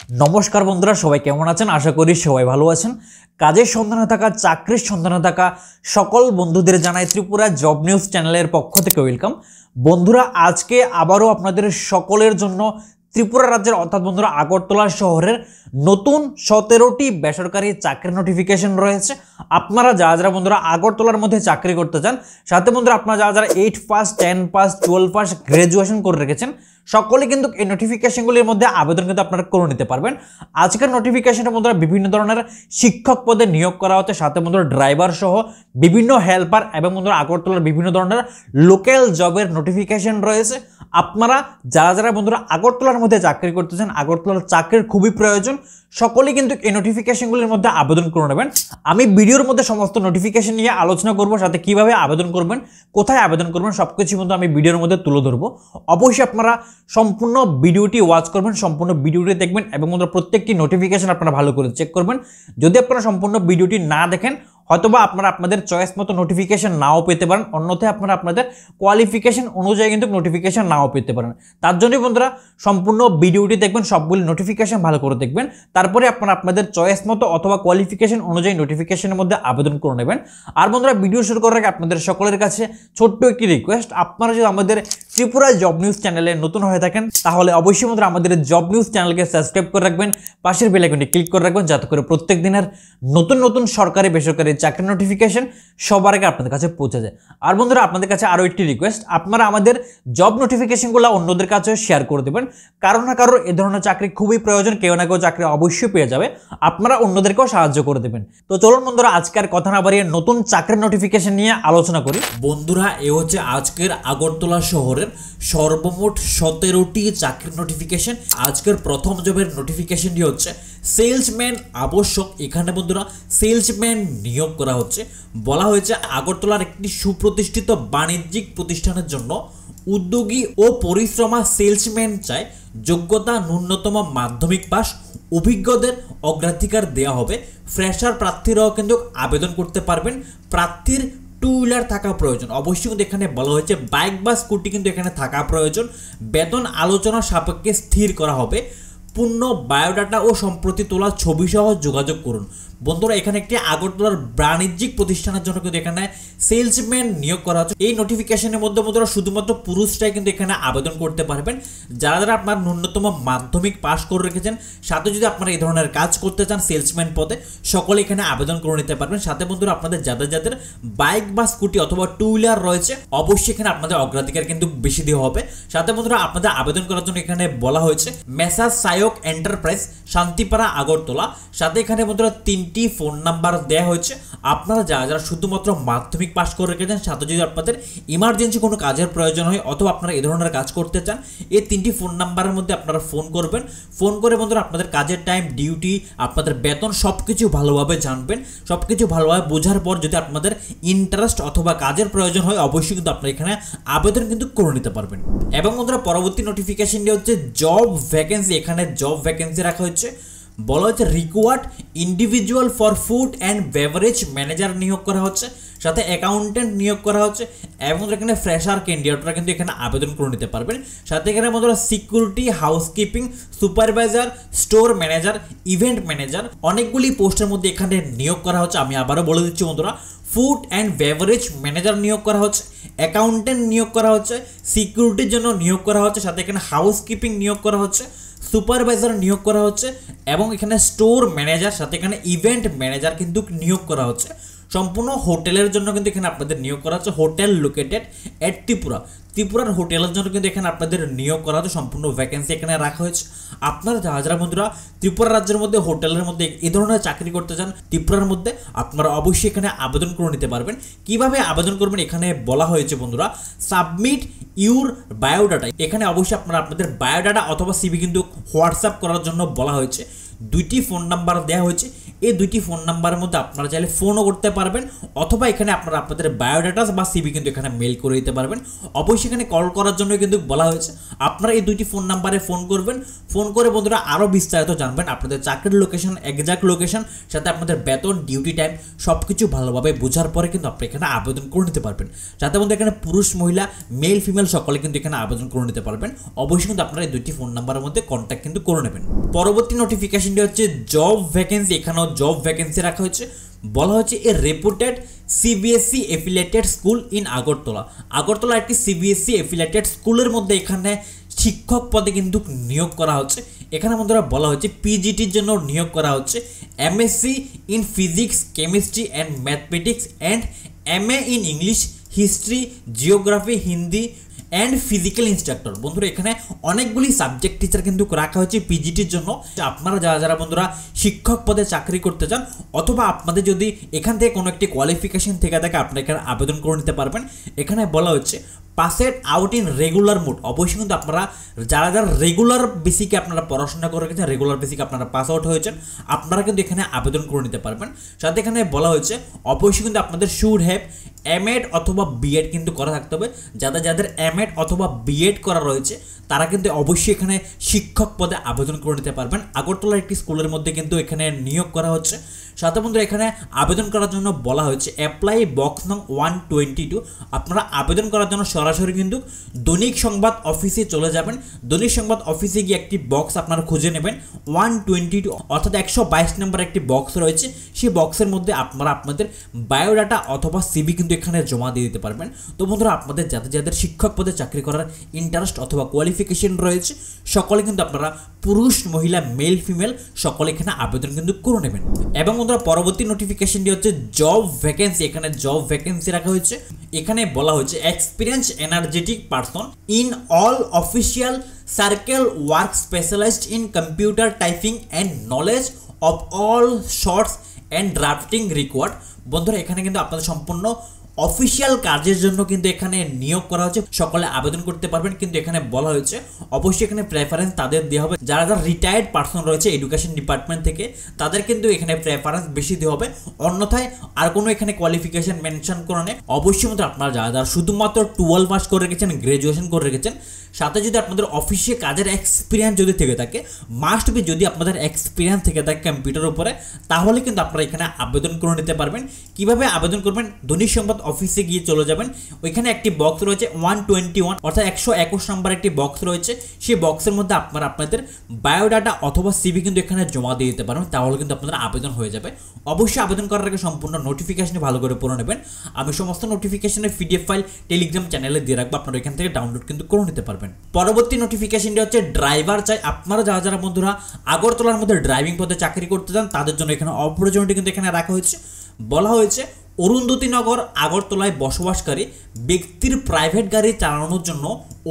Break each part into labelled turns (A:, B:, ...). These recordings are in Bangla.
A: নমস্কার বন্ধুরা, সবাই কেমন আছেন? আশা করি সবাই ভালো আছেন। কাজের সন্ধানে থাকা, চাকরির সন্ধানে থাকা সকল বন্ধুদের জানাই ত্রিপুরা জব নিউজ চ্যানেলের পক্ষ থেকে ওয়েলকাম। বন্ধুরা, আজকে আবারও আপনাদের সকলের জন্য ত্রিপুরা রাজ্যের অর্থাৎ বন্ধুরা আগরতলা শহরের নতুন 17টি বেসরকারি চাকরির নোটিফিকেশন রয়েছে। আপনারা যারা বন্ধুরা আগরতলার মধ্যে চাকরি করতে চান, সাথে বন্ধুরা আপনারা যারা 8 পাস, 10 পাস, 12 পাস, গ্র্যাজুয়েশন করে রেখেছেন, সকলে কিন্তু এই নোটিফিকেশনগুলির মধ্যে আবেদন কিন্তু আপনারা করে নিতে পারবেন। আজকের নোটিফিকেশনের বন্ধুরা বিভিন্ন ধরনের শিক্ষক পদে নিয়োগ করা হচ্ছে, সাথে বন্ধুরা ড্রাইভার সহ বিভিন্ন হেল্পার এবং বন্ধুরা আগরতলার বিভিন্ন ধরনের লোকাল জবের নোটিফিকেশন রয়েছে। আপনারা যারা বন্ধুরা আগরতলার মধ্যে চাকরি করতেছেন, আগরতলার চাকরির খুবই প্রয়োজন, সকলেই কিন্তু এই নোটিফিকেশনগুলির মধ্যে আবেদন করে নেবেন। আমি ভিডিওর মধ্যে সমস্ত নোটিফিকেশন নিয়ে আলোচনা করব, সাথে কিভাবে আবেদন করবেন, কোথায় আবেদন করবেন, সবকিছু কিন্তু আমি ভিডিওর মধ্যে তুলে ধরবো। অবশ্যই আপনারা সম্পূর্ণ ভিডিওটি ওয়াচ করবেন, সম্পূর্ণ ভিডিওটি দেখবেন এবং বন্ধুরা প্রত্যেকটি নোটিফিকেশন আপনারা ভালো করে চেক করবেন। যদি আপনারা সম্পূর্ণ ভিডিওটি না দেখেন, হয়তোবা আপনারা আপনাদের চয়েস মতো নোটিফিকেশন নাও পেতে পারেন, অন্যথায় আপনারা আপনাদের কোয়ালিফিকেশন অনুযায়ী কিন্তু নোটিফিকেশন নাও পেতে পারেন। তার জন্যই বন্ধুরা সম্পূর্ণ ভিডিওটি দেখবেন, সবগুলি নোটিফিকেশন ভালো করে দেখবেন, তারপরে আপনারা আপনাদের চয়েস মতো অথবা কোয়ালিফিকেশন অনুযায়ী নোটিফিকেশনের মধ্যে আবেদন করে নেবেন। আর বন্ধুরা ভিডিও শুরু করার আগে আপনাদের সকলের কাছে ছোট্ট একটি রিকোয়েস্ট, আপনারা যদি আমাদের ত্রিপুরা জব নিউজ চ্যানেলে নতুন হয়ে থাকেন, তাহলে অবশ্যই বন্ধুরা আমাদের জব নিউজ চ্যানেলকে সাবস্ক্রাইব করে রাখবেন, পাশের বেল আইকনটি ক্লিক করে রাখবেন, যাতে করে প্রত্যেক দিনের নতুন সরকারি বেসরকারি চাকরি নোটিফিকেশন সবার আগে আপনাদের কাছে পৌঁছে যায়। আর বন্ধুরা আপনাদের কাছে আরও একটি রিকোয়েস্ট, আপনারা আমাদের জব নোটিফিকেশনগুলো অন্যদের কাছে শেয়ার করে দেবেন। কারো না কারো এ ধরনের চাকরি খুবই প্রয়োজন, কেউ না কেউ চাকরি অবশ্যই পেয়ে যাবে, আপনারা অন্যদেরকেও সাহায্য করে দেবেন। তো চলুন বন্ধুরা আজকের কথা না বাড়িয়ে নতুন চাকরির নোটিফিকেশন নিয়ে আলোচনা করি। বন্ধুরা এ হচ্ছে আজকের আগরতলা শহরের সর্বমোট 17টি চাকরির নোটিফিকেশন। আজকের প্রথম জবের নোটিফিকেশনটি হচ্ছে সেলসম্যান আবশ্যক। এখানে বন্ধুরা সেলসম্যান নিয়োগ করা হচ্ছে। বলা হয়েছে আগরতলার একটি সুপ্রতিষ্ঠিত বাণিজ্যিক প্রতিষ্ঠানের জন্য উদ্যোগী ও পরিশ্রমা সেলসম্যান চায়। যোগ্যতা ন্যূনতম মাধ্যমিক পাস, অভিজ্ঞদের অগ্রাধিকার দেওয়া হবে। ফ্রেশার প্রার্থীরাও কিন্তু আবেদন করতে পারবেন। প্রার্থীর টু হুইলার থাকা প্রয়োজন। অবশ্যই কিন্তু এখানে বলা হয়েছে বাইক বা স্কুটি কিন্তু এখানে থাকা প্রয়োজন। বেতন আলোচনা সাপেক্ষে স্থির করা হবে। পূর্ণ বায়োডাটা ও সম্প্রতি তোলা ছবি সহ যোগাযোগ করুন। বন্ধুরা এখানে একটি আগরতলার বাণিজ্যিক প্রতিষ্ঠানের জন্য কিন্তু এখানে সেলসম্যান নিয়োগ করা হচ্ছে। এই নোটিফিকেশনের মধ্যে বন্ধুরা শুধুমাত্র পুরুষরাই কিন্তু এখানে আবেদন করতে পারবেন। যারা আপনার ন্যূনতম মাধ্যমিক পাস করে রেখেছেন, সাথে যদি আপনারা এই ধরনের কাজ করতে চান সেলসম্যান পদে, সকলে এখানে আবেদন করে নিতে পারবেন। সাথে বন্ধুরা আপনাদের যাদের বাইক বা স্কুটি অথবা টু হুইলার রয়েছে, অবশ্যই এখানে আপনাদের অগ্রাধিকার কিন্তু বেশি দেওয়া হবে। সাথে বন্ধুরা আপনাদের আবেদন করার জন্য এখানে বলা হয়েছে মেসার্স সায়ক এন্টারপ্রাইজ, শান্তিপাড়া, আগরতলা। সাথে এখানে বন্ধুরা 3টি ফোন নাম্বার দেওয়া হয়েছে। আপনারা যারা শুধুমাত্র মাধ্যমিক পাস করে রেখেছেন, সাথে যদি আপনাদের ইমার্জেন্সি কোনো কাজের প্রয়োজন হয় অথবা আপনারা এই ধরনের কাজ করতে চান, এই 3টি ফোন নাম্বারের মধ্যে আপনারা ফোন করবেন। ফোন করে বন্ধুরা আপনাদের কাজের টাইম, ডিউটি, আপনাদের বেতন সবকিছু ভালোভাবে জানবেন। সবকিছু ভালোভাবে বোঝার পর যদি আপনাদের ইন্টারেস্ট অথবা কাজের প্রয়োজন হয়, অবশ্যই কিন্তু আপনারা এখানে আবেদন কিন্তু করে নিতে পারবেন। এবং বন্ধুরা পরবর্তী নোটিফিকেশনটি হচ্ছে জব ভ্যাকেন্সি। এখানে জব ভ্যাকেন্সি রাখা হচ্ছে। বলা হচ্ছে required individual for food and beverage manager নিয়োগ করা হচ্ছে, সাথে অ্যাকাউন্টেন্ট নিয়োগ করা হচ্ছে। এবং এখানে ফ্রেশার ক্যান্ডিডেটরা কিন্তু এখানে আবেদন করে নিতে পারবেন। সাথে এখানে বন্ধুরা security, housekeeping, supervisor, store manager, event manager, অনেকগুলি পোস্টের মধ্যে এখানে নিয়োগ করা হচ্ছে। আমি আবারও বলে দিচ্ছি বন্ধুরা, ফুড অ্যান্ড বেভারেজ ম্যানেজার নিয়োগ করা হচ্ছে, অ্যাকাউন্টেন্ট নিয়োগ করা হচ্ছে, সিকিউরিটির জন্য নিয়োগ করা হচ্ছে, সাথে এখানে হাউসকিপিং নিয়োগ করা হচ্ছে, সুপারভাইজার নিয়োগ করা হচ্ছে এবং এখানে স্টোর ম্যানেজার, সাথে এখানে ইভেন্ট ম্যানেজার কিন্তু নিয়োগ করা হচ্ছে। সম্পূর্ণ হোটেলের জন্য কিন্তু এখানে আপনাদের নিয়োগ করা হচ্ছে। হোটেল লোকেটেড এট ত্রিপুরার হোটেলের জন্য কিন্তু এখানে আপনাদের নিয়োগ করা হচ্ছে। সম্পূর্ণ ভ্যাকেন্সি এখানে রাখা হয়েছে। আপনারা যারা বন্ধুরা ত্রিপুরা রাজ্যের মধ্যে হোটেলের মধ্যে এই ধরনের চাকরি করতে চান ত্রিপুরার মধ্যে, আপনারা অবশ্যই এখানে আবেদন করে নিতে পারবেন। কিভাবে আবেদন করবেন এখানে বলা হয়েছে বন্ধুরা, সাবমিট ইউর বায়োডাটা। এখানে অবশ্যই আপনারা আপনাদের বায়োডাটা অথবা সিভি কিন্তু হোয়াটসঅ্যাপ করার জন্য বলা হয়েছে। 2টি ফোন নাম্বার দেওয়া হয়েছে। এই দুইটি ফোন নাম্বারের মধ্যে আপনারা চাইলে ফোনও করতে পারবেন, অথবা এখানে আপনারা আপনাদের বায়োডাটা বা সিভি কিন্তু এখানে মেল করে দিতে পারবেন। অবশ্যই এখানে কল করার জন্য কিন্তু বলা হয়েছে। আপনারা এই দুইটি ফোন নাম্বারে ফোন করবেন, ফোন করে বন্ধুরা আরও বিস্তারিত জানবেন আপনাদের চাকরির লোকেশন, এক্সাক্ট লোকেশন, সাথে আপনাদের বেতন, ডিউটি টাইম সব কিছু ভালোভাবে বোঝার পরে কিন্তু আপনি এখানে আবেদন করে নিতে পারবেন। যাতে বন্ধু এখানে পুরুষ, মহিলা, মেল, ফিমেল সকলে কিন্তু এখানে আবেদন করে নিতে পারবেন। অবশ্যই কিন্তু আপনারা এই দুইটি ফোন নাম্বারের মধ্যে কন্ট্যাক্ট কিন্তু করে নেবেন। পরবর্তী নোটিফিকেশনটি হচ্ছে জব ভ্যাকেন্সি। এখানেও জব ভ্যাকেন্সি রাখা হয়েছে। বলা হচ্ছে a reputed CBSE affiliated school in Agartala. Agartala একটি সিবিএসসি এফিলিয়েটেড স্কুলের মধ্যে এখানে শিক্ষক পদে কিন্তু নিয়োগ করা হচ্ছে। এখানে বন্ধুরা বলা হচ্ছে পিজিটির জন্য নিয়োগ করা হচ্ছে MSc in physics, chemistry and mathematics and MA in English, history, geography, Hindi and physical instructor. বন্ধুরা এখানে অনেকগুলি সাবজেক্ট টিচার কিন্তু রাখা হচ্ছে পিজিটির জন্য। আপনারা যারা বন্ধুরা শিক্ষক পদে চাকরি করতে চান, অথবা আপনাদের যদি এখান থেকে কোনো একটি কোয়ালিফিকেশন থেকে থাকে, আপনারা এখানে আবেদন করে নিতে পারবেন। এখানে বলা হচ্ছে পাসেড আউট ইন রেগুলার মোড। অবশ্যই কিন্তু আপনারা যারা রেগুলার বেসিকে আপনারা পড়াশোনা করে গেছেন, রেগুলার বেসিকে আপনারা পাস আউট হয়েছেন, আপনারা কিন্তু এখানে আবেদন করে নিতে পারবেন। সাথে এখানে বলা হয়েছে অবশ্যই কিন্তু আপনাদের শুড হ্যাভ এমএড অথবা বিএড কিন্তু করা থাকতে হবে। যাদের এমএড অথবা বিএড করা রয়েছে তারা কিন্তু অবশ্যই এখানে শিক্ষক পদে আবেদন করে নিতে পারবেন। আগরতলার একটি স্কুলের মধ্যে কিন্তু এখানে নিয়োগ করা হচ্ছে। সাথে বন্ধুরা এখানে আবেদন করার জন্য বলা হয়েছে অ্যাপ্লাই বক্স নং 122। আপনারা আবেদন করার জন্য সরাসরি কিন্তু দৈনিক সংবাদ অফিসে চলে যাবেন। দৈনিক সংবাদ অফিসে গিয়ে একটি বক্স আপনারা খুঁজে নেবেন 122, অর্থাৎ 122 নম্বর একটি বক্স রয়েছে। সেই বক্সের মধ্যে আপনারা আপনাদের বায়োডাটা অথবা সিভি কিন্তু এখানে জমা দিয়ে দিতে পারবেন। তো বন্ধুরা আপনাদের যাদের শিক্ষক পদে চাকরি করার ইন্টারেস্ট অথবা কোয়ালিফিকেশন রয়েছে, সকলে কিন্তু আপনারা পুরুষ, মহিলা, মেল, ফিমেল সকলে এখানে আবেদন কিন্তু করে নেবেন। এবং বন্ধুরা পরবর্তী নোটিফিকেশনটি হচ্ছে জব ভ্যাকেন্সি। এখানে জব ভ্যাকেন্সি রাখা হয়েছে। এখানে বলা হয়েছে experience energetic person in all official circle work specialised in computer typing and knowledge of all shorts and drafting required. বন্ধুরা এখানে কিন্তু আপনাদের সম্পূর্ণ অফিসিয়াল কাজের জন্য কিন্তু এখানে নিয়োগ করা হচ্ছে। সকলে আবেদন করতে পারবেন। কিন্তু এখানে বলা হয়েছে অবশ্যই এখানে প্রেফারেন্স তাদের দেওয়া হবে যারা রিটায়ার্ড পার্সন রয়েছে এডুকেশন ডিপার্টমেন্ট থেকে, তাদের কিন্তু এখানে প্রেফারেন্স বেশি দেওয়া হবে। অন্যথায় আর কোনো এখানে কোয়ালিফিকেশন মেনশন করা নেই। অবশ্যই মতো আপনারা যারা শুধুমাত্র 12 পাস করে রেখেছেন, গ্রাজুয়েশন করে রেখেছেন, সাথে যদি আপনাদের অফিসে কাজের এক্সপিরিয়েন্স যদি থেকে থাকে, মাস্ট বি যদি আপনাদের এক্সপিরিয়েন্স থেকে থাকে কম্পিউটার উপরে, তাহলে কিন্তু আপনারা এখানে আবেদন করে নিতে পারবেন। কিভাবে আবেদন করবেন? দৈনিক সংবাদ অফিসে গিয়ে চলে যাবেন। ওইখানে একটি বক্স রয়েছে 121, অর্থাৎ 121 নম্বর একটি বক্স রয়েছে। সেই বক্সের মধ্যে আপনারা আপনাদের বায়োডাটা অথবা সিভি কিন্তু এখানে জমা দিয়ে দিতে পারবেন। তাহলে কিন্তু আপনাদের আবেদন হয়ে যাবে। অবশ্যই আবেদন করার আগে সম্পূর্ণ নোটিফিকেশনে ভালো করে পড়ে নেবেন। আমি সমস্ত নোটিফিকেশনের পিডিএফ ফাইল টেলিগ্রাম চ্যানেলে দিয়ে রাখবো, আপনারা এখান থেকে ডাউনলোড কিন্তু করে নিতে পারবেন। পরবর্তী নোটিফিকেশনটি হচ্ছে ড্রাইভার চাই। আপনারা যারা বন্ধুরা আগরতলার মধ্যে ড্রাইভিং পদে চাকরি করতে চান, তাদের জন্য এখানে অপরচুনিটি কিন্তু এখানে রাখা হয়েছে। বলা হয়েছে অরুন্ধতিনগর আগরতলায় বসবাসকারী ব্যক্তির প্রাইভেট গাড়ি চালানোর জন্য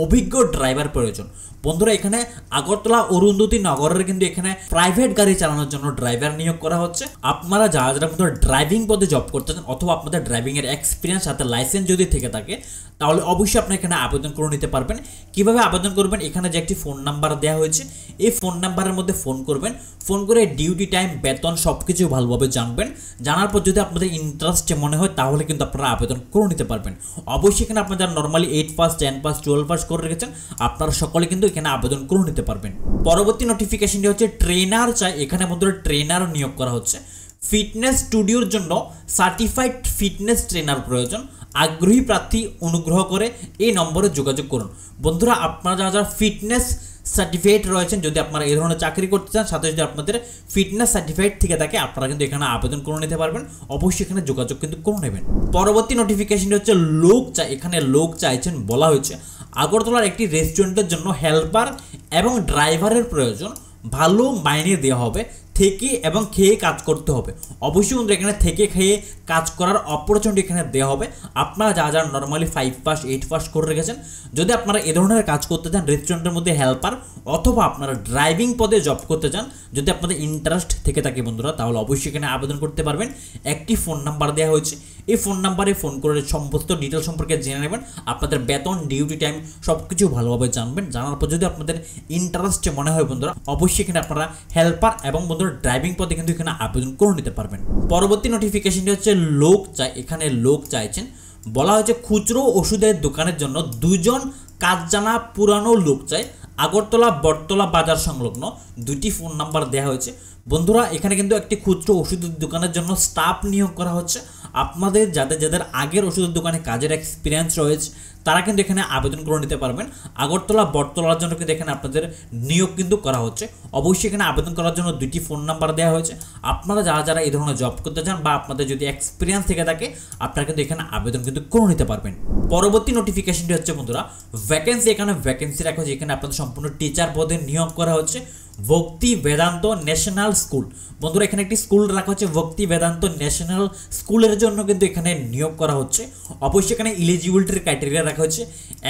A: অভিজ্ঞ ড্রাইভার প্রয়োজন। বন্ধুরা এখানে আগরতলা অরুন্ধতী নগরের কিন্তু এখানে প্রাইভেট গাড়ি চালানোর জন্য ড্রাইভার নিয়োগ করা হচ্ছে। আপনারা যারা বন্ধুরা ড্রাইভিং পদে জব করতে চান, অথবা আপনাদের ড্রাইভিং এর এক্সপিরিয়েন্স সাথে লাইসেন্স যদি থেকে থাকে, তাহলে অবশ্যই আপনি এখানে আবেদন করে নিতে পারবেন। কিভাবে আবেদন করবেন? এখানে যে একটি ফোন নাম্বার দেওয়া হয়েছে, এই ফোন নাম্বারের মধ্যে ফোন করবেন। ফোন করে ডিউটি টাইম, বেতন সবকিছু ভালোভাবে জানবেন। জানার পর যদি আপনাদের ইন্টারেস্ট মনে হয়, তাহলে কিন্তু আপনারা আবেদন করে নিতে পারবেন। অবশ্যই এখানে আপনারা যারা নর্মালি 8 পাস, 10 পাস, 12 পাস করে রেখেছেন, আপনারা সকলে কিন্তু এখানে আবেদন করে নিতে পারবেন। পরবর্তী নোটিফিকেশনটি হচ্ছে ট্রেনার চাই। এখানে বন্ধুরা ট্রেনার নিয়োগ করা হচ্ছে। ফিটনেস স্টুডিওর জন্য সার্টিফাইড ফিটনেস ট্রেনার প্রয়োজন। আগ্রহী প্রার্থী অনুগ্রহ করে এই নম্বরে যোগাযোগ করুন। বন্ধুরা আপনারা যারা ফিটনেস সার্টিফিকেট রয়েছেন, যদি আপনারা এই ধরনের চাকরি করতে চান, সাথে যদি আপনাদের ফিটনেস সার্টিফিকেট থেকে থাকে, আপনারা কিন্তু এখানে আবেদন করে নিতে পারবেন। অবশ্যই এখানে যোগাযোগ কিন্তু করে নেবেন। পরবর্তী নোটিফিকেশনটি হচ্ছে লোক চাই। এখানে লোক চাইছেন। বলা হয়েছে আগরতলার একটি রেস্টুরেন্টের জন্য হেল্পার এবং ড্রাইভারের প্রয়োজন। ভালো মাইনে দেওয়া হবে। থেকে এবং খেয়ে কাজ করতে হবে। অবশ্যই বন্ধু এখানে থেকে খেয়ে কাজ করার অপরচুনিটি এখানে দেওয়া হবে। আপনারা যারা নর্মালি 5 পাস, 8 পাস করে রেখেছেন, যদি আপনারা এ ধরনের কাজ করতে চান, রেস্টুরেন্টের মধ্যে হেল্পার অথবা আপনারা ড্রাইভিং পদে জব করতে চান, যদি আপনাদের ইন্টারেস্ট থেকে থাকে বন্ধুরা, তাহলে অবশ্যই এখানে আবেদন করতে পারবেন। একটি ফোন নাম্বার দেওয়া হয়েছে। এই ফোন নাম্বারে ফোন করে সমস্ত ডিটেল সম্পর্কে জেনে নেবেন। আপনাদের বেতন, ডিউটি টাইম সব কিছু ভালোভাবে জানবেন। জানার পর যদি আপনাদের ইন্টারেস্ট মনে হয় বন্ধুরা, অবশ্যই এখানে আপনারা হেল্পার এবং বন্ধুরা বন্ধুরা ড্রাইভিং পদে কিন্তু এখানে আবেদন করে নিতে পারবেন। পরবর্তী নোটিফিকেশনটি হচ্ছে লোক চাই, এখানে লোক চাইছেন। বলা হয়েছে খুচরো ওষুধের দোকানের জন্য 2 জন কাজ জানা পুরানো লোক চাই। আগরতলা বটতলা বাজার সংলগ্ন 2টি ফোন নাম্বার দেওয়া হয়েছে। বন্ধুরা এখানে কিন্তু একটি খুচরো ওষুধের দোকানের জন্য স্টাফ নিয়োগ করা হচ্ছে। আপনাদের যাদের আগের ওষুধের দোকানে কাজের এক্সপিরিয়েন্স রয়েছে তারা কিন্তু এখানে আবেদন করে নিতে পারবেন। আগরতলা বটতলার জন্য কিন্তু এখানে আপনাদের নিয়োগ কিন্তু করা হচ্ছে। অবশ্যই এখানে আবেদন করার জন্য 2টি ফোন নাম্বার দেওয়া হয়েছে। আপনারা যারা এই ধরনের জব করতে চান বা আপনাদের যদি এক্সপিরিয়েন্স থেকে থাকে আপনারা কিন্তু এখানে আবেদন কিন্তু করে নিতে পারবেন। পরবর্তী নোটিফিকেশনটি হচ্ছে বন্ধুরা ভ্যাকেন্সি, এখানে ভ্যাকেন্সি রাখা হচ্ছে। এখানে আপনাদের সম্পূর্ণ টিচার পদে নিয়োগ করা হচ্ছে। ভক্তি বেদান্ত ন্যাশনাল স্কুল, বন্ধুরা এখানে একটি স্কুল রাখা হচ্ছে ভক্তি বেদান্ত ন্যাশনাল স্কুলের জন্য কিন্তু এখানে নিয়োগ করা হচ্ছে। অবশ্যই এখানে এলিজিবিলিটির ক্রাইটেরিয়া রাখা হচ্ছে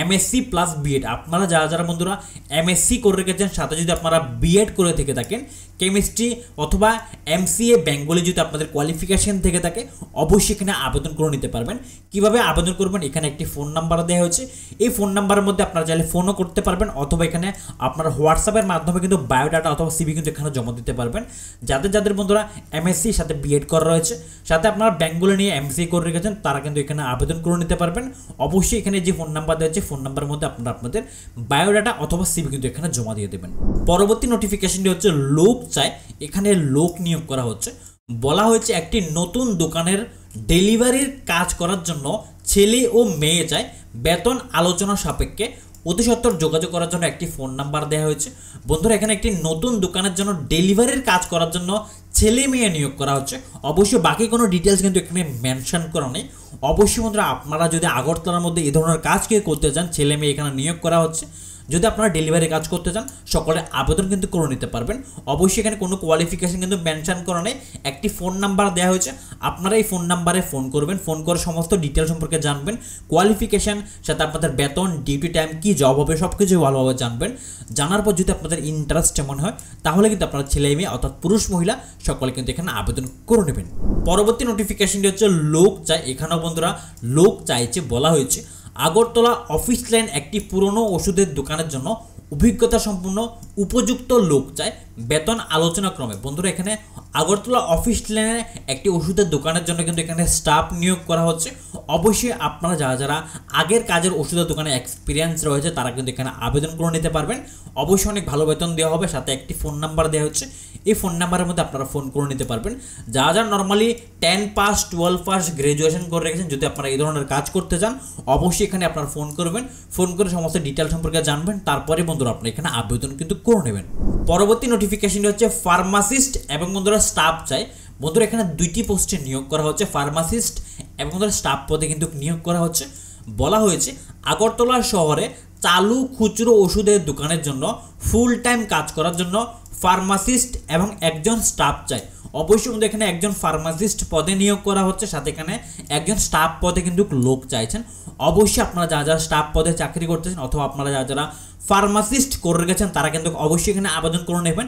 A: এমএসসি প্লাস বিএড। আপনারা যারা বন্ধুরা এমএসসি করে রেখেছেন সাথে যদি আপনারা বিএড করে থেকে থাকেন, কেমিস্ট্রি অথবা এমসিএ বেঙ্গলি যদি আপনাদের কোয়ালিফিকেশন থেকে থাকে অবশ্যই এখানে আবেদন করে নিতে পারবেন। কিভাবে আবেদন করবেন, এখানে একটি ফোন নাম্বার দেওয়া হয়েছে। এই ফোন নাম্বারের মধ্যে আপনারা চাইলে ফোনও করতে পারবেন অথবা এখানে আপনার হোয়াটসঅ্যাপের মাধ্যমে কিন্তু বায়োডাটা অথবা সিভি কিন্তু এখানে জমা দিতে পারবেন। যাদের বন্ধুরা এমএসসি সাথে বিএড করা রয়েছে, সাথে আপনারা বেঙ্গলি নিয়ে এমসিএ করে রেখেছেন তারা কিন্তু এখানে আবেদন করে নিতে পারবেন। অবশ্যই এখানে যে ফোন নাম্বার দেওয়া হচ্ছে ফোন নাম্বারের মধ্যে আপনারা আপনাদের বায়োডাটা অথবা সিভি কিন্তু এখানে জমা দিয়ে দেবেন। পরবর্তী নোটিফিকেশনটি হচ্ছে লোক চাই, এখানে লোক নিয়োগ করা হচ্ছে। বলা হয়েছে একটি নতুন দোকানের ডেলিভারির কাজ করার জন্য ছেলে ও মেয়ে চাই। বেতন আলোচনা সাপেক্ষে অতি সত্বর যোগাযোগ করার জন্য একটি ফোন নাম্বার দেওয়া হয়েছে। বন্ধুরা এখানে একটি নতুন দোকানের জন্য ডেলিভারির কাজ করার জন্য ছেলে মেয়ে নিয়োগ করা হচ্ছে। অবশ্যই বাকি কোনো ডিটেলস কিন্তু এখানে মেনশন করা নেই। অবশ্যই বন্ধুরা আপনারা যদি আগরতলার মধ্যে এই ধরনের কাজ কেউ করতে চান, ছেলে মেয়ে এখানে নিয়োগ করা হচ্ছে। যদি আপনারা ডেলিভারি কাজ করতে চান সকলে আবেদন কিন্তু করে নিতে পারবেন। অবশ্যই এখানে কোনো কোয়ালিফিকেশন কিন্তু মেনশন করা নেই। একটি ফোন নাম্বার দেওয়া হয়েছে, আপনারা এই ফোন নাম্বারে ফোন করবেন, ফোন করে সমস্ত ডিটেল সম্পর্কে জানবেন, কোয়ালিফিকেশন সাথে আপনাদের বেতন, ডিউটি টাইম, কি জব হবে সব কিছু ভালোভাবে জানবেন। জানার পর যদি আপনাদের ইন্টারেস্ট মনে হয় তাহলে কিন্তু আপনারা ছেলে মেয়ে অর্থাৎ পুরুষ মহিলা সকলে কিন্তু এখানে আবেদন করে নেবেন। পরবর্তী নোটিফিকেশনটি হচ্ছে লোক চাই, এখানেও বন্ধুরা লোক চাইছে। বলা হয়েছে আগরতলা অফিস লাইন একটি পুরনো ওষুধের দোকানের জন্য অভিজ্ঞতা সম্পন্ন উপযুক্ত লোক চাই। বেতন আলোচনা ক্রমে। বন্ধুরা এখানে আগরতলা অফিস লাইনে একটি ওষুধের দোকানের জন্য কিন্তু এখানে স্টাফ নিয়োগ করা হচ্ছে। অবশ্যই আপনারা যারা আগের কাজের ওষুধের দোকানে এক্সপিরিয়েন্স রয়েছে তারা কিন্তু এখানে আবেদন করে নিতে পারবেন। অবশ্যই অনেক ভালো বেতন দেওয়া হবে, সাথে একটি ফোন নাম্বার দেওয়া হচ্ছে। এই ফোন নাম্বারের মধ্যে আপনারা ফোন করে নিতে পারবেন। যারা নর্মালি 10 পাস 12 পাস গ্রাজুয়েশন করে রেখেছেন, যদি আপনারা এই ধরনের কাজ করতে চান অবশ্যই এখানে আপনারা ফোন করবেন, ফোন করে সমস্ত ডিটেল সম্পর্কে জানবেন, তারপরে বন্ধুরা আপনি এখানে আবেদন কিন্তু করে নেবেন। পরবর্তী নোটিফিকেশনটি হচ্ছে ফার্মাসিস্ট এবং বন্ধুরা স্টাফ চাই। বন্ধুরা এখানে 2টি পোস্টে নিয়োগ করা হচ্ছে, ফার্মাসিস্ট এবং বন্ধুরা স্টাফ পদে কিন্তু নিয়োগ করা হচ্ছে। বলা হয়েছে আগরতলা শহরে চালু খুচরো ওষুধের দোকানের জন্য ফুল টাইম কাজ করার জন্য ফার্মাসিস্ট এবং একজন স্টাফ চাই। অবশ্যই কিন্তু এখানে একজন ফার্মাসিস্ট পদে নিয়োগ করা হচ্ছে, সাথে এখানে একজন স্টাফ পদে কিন্তু লোক চাইছেন। অবশ্যই আপনারা যারা স্টাফ পদে চাকরি করতেছেন অথবা আপনারা যারা ফার্মাসিস্ট করে রেখেছেন তারা কিন্তু অবশ্যই এখানে আবেদন করে নেবেন।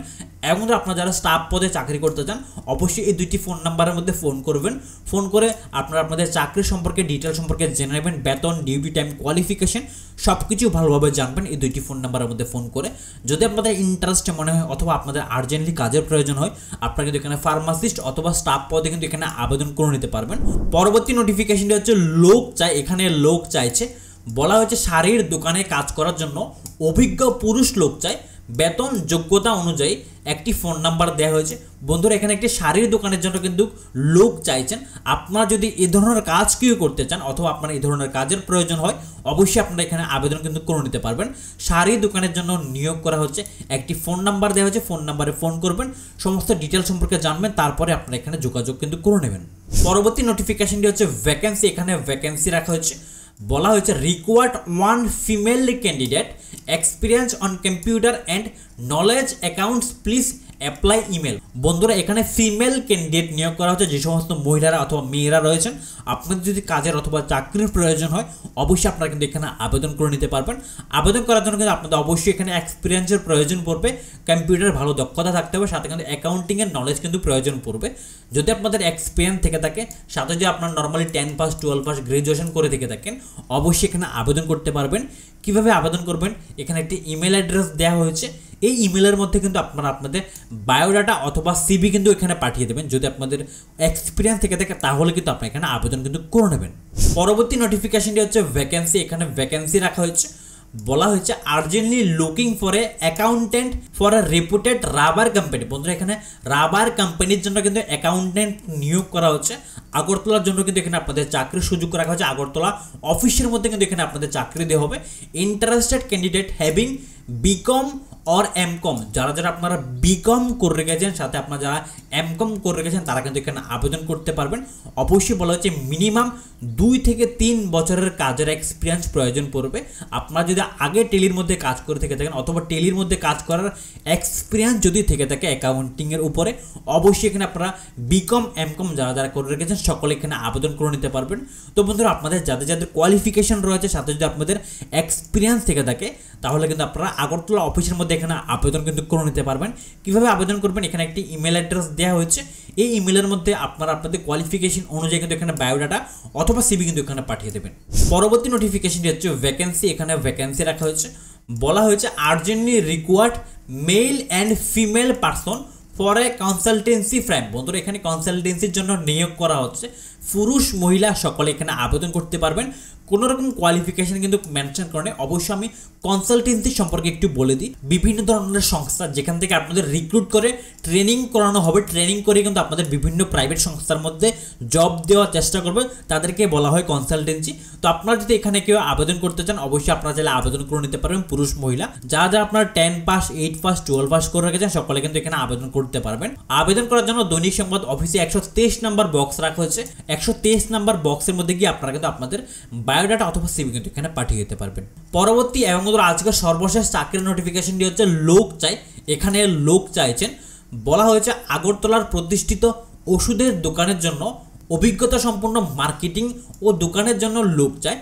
A: এবং আপনারা যারা স্টাফ পদে চাকরি করতে চান অবশ্যই এই 2টি ফোন নাম্বারের মধ্যে ফোন করবেন। ফোন করে আপনারা আপনাদের চাকরি সম্পর্কে ডিটেল সম্পর্কে জেনে নেবেন, বেতন, ডিউটি টাইম, কোয়ালিফিকেশন সব কিছু ভালোভাবে জানবেন এই 2টি ফোন নাম্বারের মধ্যে ফোন করে। যদি আপনাদের ইন্টারেস্ট মনে হয় অথবা আপনাদের আর্জেন্টলি কাজের প্রয়োজন হয় আপনারা কিন্তু এখানে ফার্মাসিস্ট অথবা স্টাফ পদে কিন্তু এখানে আবেদন করে নিতে পারবেন। পরবর্তী নোটিফিকেশনটি হচ্ছে লোক চাই, এখানে লোক চাইছে। বলা হয়েছে শাড়ির দোকানে কাজ করার জন্য অভিজ্ঞ পুরুষ লোক চাই। বেতন যোগ্যতা অনুযায়ী একটি ফোন নাম্বার দেওয়া হয়েছে। বন্ধুরা এখানে একটি শাড়ির দোকানের জন্য কিন্তু লোক চাইছেন। আপনারা যদি এই ধরনের কাজ কেউ করতে চান অথবা আপনার এই ধরনের কাজের প্রয়োজন হয় অবশ্যই আপনারা এখানে আবেদন কিন্তু করে নিতে পারবেন। শাড়ির দোকানের জন্য নিয়োগ করা হচ্ছে, একটি ফোন নাম্বার দেওয়া হচ্ছে, ফোন নাম্বারে ফোন করবেন, সমস্ত ডিটেল সম্পর্কে জানবেন, তারপরে আপনারা এখানে যোগাযোগ কিন্তু করে নেবেন। পরবর্তী নোটিফিকেশনটি হচ্ছে ভ্যাকেন্সি, এখানে ভ্যাকেন্সি রাখা হয়েছে। বলা হয়েছে required 1 female candidate experience on computer and knowledge accounts please apply email. বন্ধুরা এখানে ফিমেল ক্যান্ডিডেট নিয়োগ করা হচ্ছে। যে সমস্ত মহিলারা অথবা মেয়েরা রয়েছেন আপনাদের যদি কাজের অথবা চাকরির প্রয়োজন হয় অবশ্যই আপনারা কিন্তু এখানে আবেদন করে নিতে পারবেন। আবেদন করার জন্য কিন্তু আপনাদের অবশ্যই এখানে এক্সপিরিয়েন্সের প্রয়োজন পড়বে, কম্পিউটার ভালো দক্ষতা থাকতে হবে, সাথে কিন্তু অ্যাকাউন্টিংয়ের নলেজ কিন্তু প্রয়োজন পড়বে। যদি আপনাদের এক্সপিরিয়েন্স থেকে থাকে, সাথে যদি আপনার নর্মালি 10 পাস 12 পাস গ্রাজুয়েশন করে থেকে থাকেন অবশ্যই এখানে আবেদন করতে পারবেন। কিভাবে আবেদন করবেন, এখানে একটি ইমেল অ্যাড্রেস দেওয়া হয়েছে। এই ইমেলের মধ্যে কিন্তু আপনারা আপনাদের বায়োডাটা অথবা সিভি কিন্তু এখানে পাঠিয়ে দেবেন। যদি আপনাদের এক্সপিরিয়েন্স থেকে থাকে তাহলে কিন্তু আপনারা এখানে আবেদন কিন্তু করে নেবেন। পরবর্তী নোটিফিকেশনটি হচ্ছে ভ্যাকেন্সি। এখানে ভ্যাকেন্সি রাখা হয়েছে, বলা হয়েছে urgently looking for a accountant for a রেপুটেড rubber company. বন্ধুরা এখানে রাবার কোম্পানির জন্য কিন্তু অ্যাকাউন্টেন্ট নিয়োগ করা হচ্ছে। আগরতলার জন্য কিন্তু এখানে আপনাদের চাকরির সুযোগ রাখা হচ্ছে। আগরতলা অফিসের মধ্যে কিন্তু এখানে আপনাদের চাকরি দেওয়া হবে। Interested candidate having BCom or MCom, যারা যারা আপনারা বিকম করে রেখেছেন, সাথে আপনারা যারা এমকম করে রেখেছেন তারা কিন্তু এখানে আবেদন করতে পারবেন। অবশ্যই বলা হচ্ছে মিনিমাম 2 থেকে 3 বছরের কাজের এক্সপিরিয়েন্স প্রয়োজন পড়বে। আপনারা যদি আগে টেলির মধ্যে কাজ করে থেকে থাকেন অথবা টেলির মধ্যে কাজ করার এক্সপিরিয়েন্স যদি থেকে থাকে অ্যাকাউন্টিংয়ের উপরে, অবশ্যই এখানে আপনারা বিকম এমকম যারা যারা করে রেখেছেন সকলে এখানে আবেদন করে নিতে পারবেন। তো বন্ধুরা আপনাদের যাদের যাদের কোয়ালিফিকেশন রয়েছে সাথে যদি আপনাদের এক্সপিরিয়েন্স থেকে থাকে তাহলে কিন্তু আপনারা আগরতলা অফিসের মধ্যে এখানে আবেদন কিন্তু করে নিতে পারবেন। কিভাবে আবেদন করবেন, এখানে একটি ইমেল অ্যাড্রেস দেওয়া হয়েছে। এই ইমেলের মধ্যে আপনারা আপনাদের কোয়ালিফিকেশন অনুযায়ী কিন্তু এখানে বায়োডাটা অথবা সিভি কিন্তু এখানে পাঠিয়ে দেবেন। পরবর্তী নোটিফিকেশনটি হচ্ছে ভ্যাকেন্সি। এখানে ভ্যাকেন্সি রাখা হয়েছে, বলা হয়েছে urgently required male and female person for a consultancy frame. বন্ধুরা এখানে কনসালটেন্সির জন্য নিয়োগ করা হচ্ছে। পুরুষ মহিলা সকলে এখানে আবেদন করতে পারবেন। কোনো রকম কোয়ালিফিকেশন কিন্তু মেনশন করে। অবশ্যই আমি কনসালটেন্সি সম্পর্কে একটু বলে দিই। বিভিন্ন ধরনের সংস্থা যেখান থেকে আপনাদের রিক্রুট করে ট্রেনিং করানো হবে, ট্রেনিং করে কিন্তু আপনাদের বিভিন্ন প্রাইভেট সংস্থার মধ্যে জব দেওয়ার চেষ্টা করবে, তাদেরকে বলা হয় কনসালটেন্সি। তো আপনারা যদি এখানে কেউ আবেদন করতে চান অবশ্যই আপনারা চাইলে আবেদন করে নিতে পারবেন, পুরুষ মহিলা। যা যা আপনারা 10 পাস 8 পাস 12 পাস করে রেখেছেন সকলে কিন্তু এখানে আবেদন করতে পারবেন। আবেদন করার জন্য দৈনিক সংবাদ অফিসে 123 নম্বর বক্স রাখা হয়েছে। 123 নম্বর বক্সের মধ্যে গিয়ে আপনারা কিন্তু আপনাদের বায়োডাটা অথবা সিভি কিন্তু এখানে পাঠিয়ে দিতে পারবেন। পরবর্তী এবং আজকের সর্বশেষ চাকরির নোটিফিকেশনটি হচ্ছে লোক চাই। এখানে লোক চাইছেন, বলা হয়েছে আগরতলার প্রতিষ্ঠিত ওষুধের দোকানের জন্য অভিজ্ঞতা সম্পন্ন মার্কেটিং ও দোকানের জন্য লোক চাই।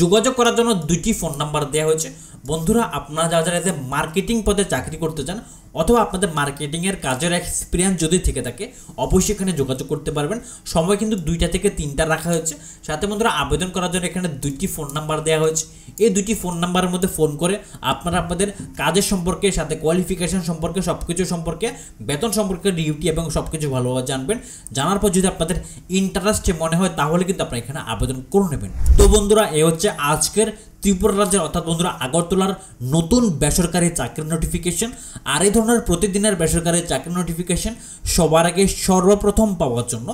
A: যোগাযোগ করার জন্য 2টি ফোন নাম্বার দেওয়া হয়েছে। বন্ধুরা আপনারা যারা যারা মার্কেটিং পদে চাকরি করতে চান অথবা আপনাদের মার্কেটিংয়ের কাজের এক্সপিরিয়েন্স যদি থেকে থাকে অবশ্যই এখানে যোগাযোগ করতে পারবেন। সময় কিন্তু 2টা থেকে 3টা রাখা হয়েছে। সাথে বন্ধুরা আবেদন করার জন্য এখানে 2টি ফোন নাম্বার দেওয়া হয়েছে। এই 2টি ফোন নাম্বারের মধ্যে ফোন করে আপনারা আপনাদের কাজের সম্পর্কে, সাথে কোয়ালিফিকেশন সম্পর্কে, সব কিছু সম্পর্কে, বেতন সম্পর্কে, ডিউটি এবং সব কিছু ভালোভাবে জানবেন। জানার পর যদি আপনাদের ইন্টারেস্টে মনে হয় তাহলে কিন্তু আপনারা এখানে আবেদন করে নেবেন। তো বন্ধুরা এই হচ্ছে আজকের ত্রিপুরা রাজ্যের অর্থাৎ বন্ধুরা আগরতলার নতুন বেসরকারি চাকরির নোটিফিকেশন। আর এই ধরনের প্রতিদিনের বেসরকারি চাকরির নোটিফিকেশন সবার আগে সর্বপ্রথম পাওয়ার জন্য